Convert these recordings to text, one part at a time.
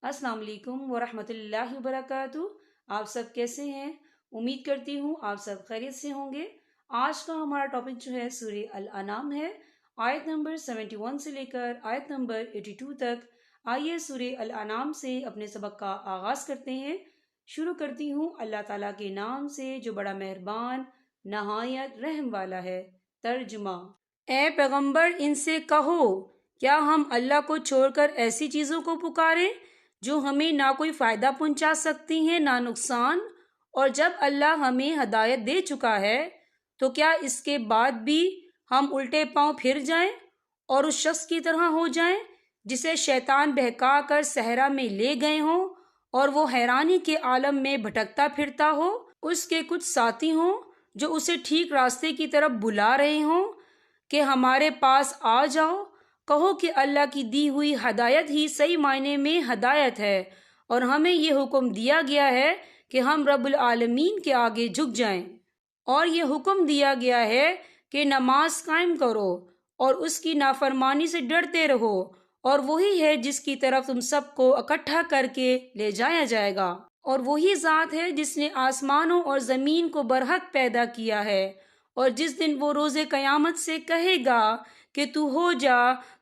अस्सलाम वालेकुम वरहमतुल्लाहि वबरकातुहू। आप सब कैसे हैं? उम्मीद करती हूँ आप सब खैरियत से होंगे। आज का हमारा टॉपिक जो है सूरह अल अनाम है, आयत नंबर 71 से लेकर आयत नंबर 82 तक। आइए सूरह अल अनाम से अपने सबक का आगाज करते हैं। शुरू करती हूँ अल्लाह ताला के नाम से जो बड़ा मेहरबान नहायत रहम वाला है। तर्जुमा। ए पैगंबर, इनसे कहो, क्या हम अल्लाह को छोड़कर ऐसी चीजों को पुकारें जो हमें ना कोई फायदा पहुंचा सकती हैं ना नुकसान? और जब अल्लाह हमें हदायत दे चुका है तो क्या इसके बाद भी हम उल्टे पांव फिर जाएं और उस शख्स की तरह हो जाएं जिसे शैतान बहका कर सहरा में ले गए हों और वो हैरानी के आलम में भटकता फिरता हो, उसके कुछ साथी हों जो उसे ठीक रास्ते की तरफ बुला रहे हों कि हमारे पास आ जाओ। कहो कि अल्लाह की दी हुई हदायत ही सही मायने में हदायत है और हमें ये हुक्म दिया गया है कि हम रब्बुल आलमीन के आगे झुक जाएं, और ये हुक्म दिया गया है कि नमाज कायम करो और उसकी नाफरमानी से डरते रहो, और वही है जिसकी तरफ तुम सबको इकट्ठा करके ले जाया जाएगा। और वही ज़ात है जिसने आसमानों और ज़मीन को बरहक पैदा किया है, और जिस दिन वो रोज़े क़यामत से कहेगा कि तू हो जा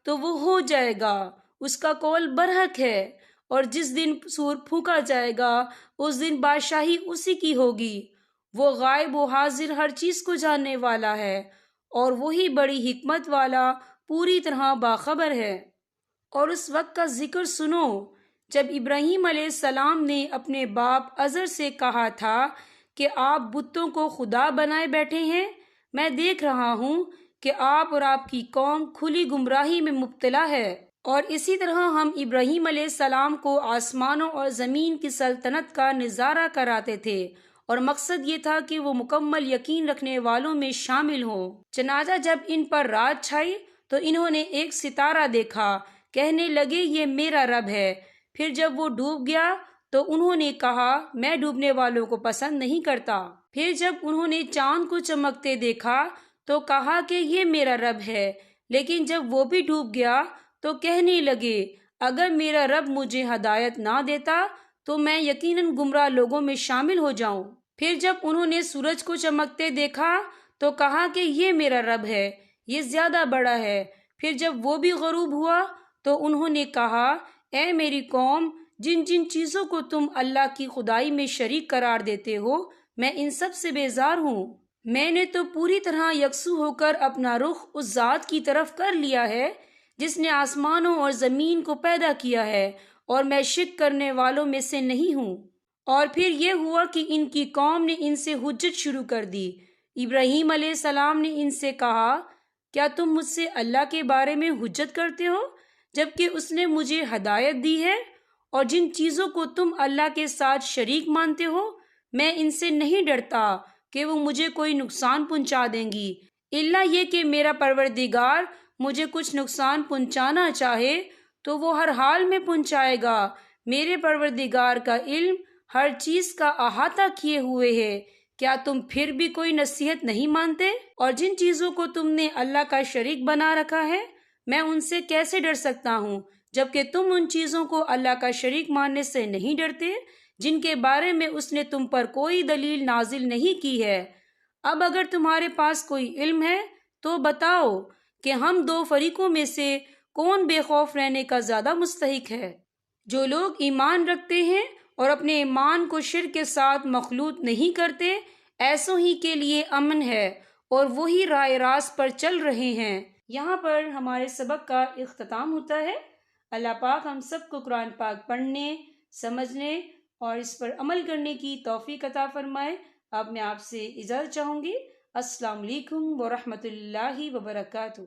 तो वो हो जाएगा, उसका कौल बरहक है। और जिस दिन सूर फूका जाएगा उस दिन बादशाही उसी की होगी। वो गायब व हाजिर हर चीज को जानने वाला है और वही बड़ी हिकमत वाला पूरी तरह बाखबर है। और उस वक्त का जिक्र सुनो जब इब्राहीम अलैहिस्सलाम ने अपने बाप अजर से कहा था कि आप बुतों को खुदा बनाए बैठे हैं। मैं देख रहा हूँ कि आप और आपकी कौम खुली गुमराही में मुब्तला है। और इसी तरह हम इब्राहीम अलैहिस्सलाम को आसमानों और ज़मीन की सल्तनत का नज़ारा कराते थे, और मकसद ये था कि वो मुकम्मल यकीन रखने वालों में शामिल हों। चनाचा जब इन पर रात छाई तो इन्होंने एक सितारा देखा, कहने लगे ये मेरा रब है। फिर जब वो डूब गया तो उन्होंने कहा मैं डूबने वालों को पसंद नहीं करता। फिर जब उन्होंने चांद को चमकते देखा तो कहा कि ये मेरा रब है। लेकिन जब वो भी डूब गया तो कहने लगे अगर मेरा रब मुझे हदायत ना देता तो मैं यकीनन गुमराह लोगों में शामिल हो जाऊं। फिर जब उन्होंने सूरज को चमकते देखा तो कहा कि ये मेरा रब है, ये ज्यादा बड़ा है। फिर जब वो भी गरूब हुआ तो उन्होंने कहा ए मेरी कौम, जिन जिन चीजों को तुम अल्लाह की खुदाई में शरीक करार देते हो मैं इन सब से बेजार हूँ। मैंने तो पूरी तरह यकसू होकर अपना रुख उस जात की तरफ कर लिया है जिसने आसमानों और जमीन को पैदा किया है, और मैं शिक करने वालों में से नहीं हूँ। और फिर ये हुआ कि इनकी कौम ने इनसे हुज्जत शुरू कर दी। इब्राहीम अलैहिस्सलाम ने इनसे कहा क्या तुम मुझसे अल्लाह के बारे में हुज्जत करते हो जबकि उसने मुझे हदायत दी है? और जिन चीजों को तुम अल्लाह के साथ शरीक मानते हो मैं इनसे नहीं डरता कि वो मुझे कोई नुकसान पहुंचा देंगी, इल्ला ये कि मेरा परवरदिगार मुझे कुछ नुकसान पहुंचाना चाहे तो वो हर हाल में पहुंचाएगा। मेरे परवरदिगार का इल्म हर चीज का अहाता किए हुए है। क्या तुम फिर भी कोई नसीहत नहीं मानते? और जिन चीजों को तुमने अल्लाह का शरीक बना रखा है मैं उनसे कैसे डर सकता हूँ जबकि तुम उन चीजों को अल्लाह का शरीक मानने से नहीं डरते जिनके बारे में उसने तुम पर कोई दलील नाजिल नहीं की है। अब अगर तुम्हारे पास कोई इल्म है तो बताओ कि हम दो फरीकों में से कौन बेखौफ रहने का ज्यादा मुस्तहिक है। जो लोग ईमान रखते हैं और अपने ईमान को शिर्क के साथ मखलूत नहीं करते, ऐसों ही के लिए अमन है और वही राह रास्त पर चल रहे हैं। यहाँ पर हमारे सबक का इख्तिताम होता है। अल्लाह पाक हम सबको कुरान पाक पढ़ने, समझने और इस पर अमल करने की तौफीक अता फरमाए। अब मैं आपसे इजाज़त चाहूँगी। अस्सलाम वालेकुम व रहमतुल्लाहि व बरकातुहू।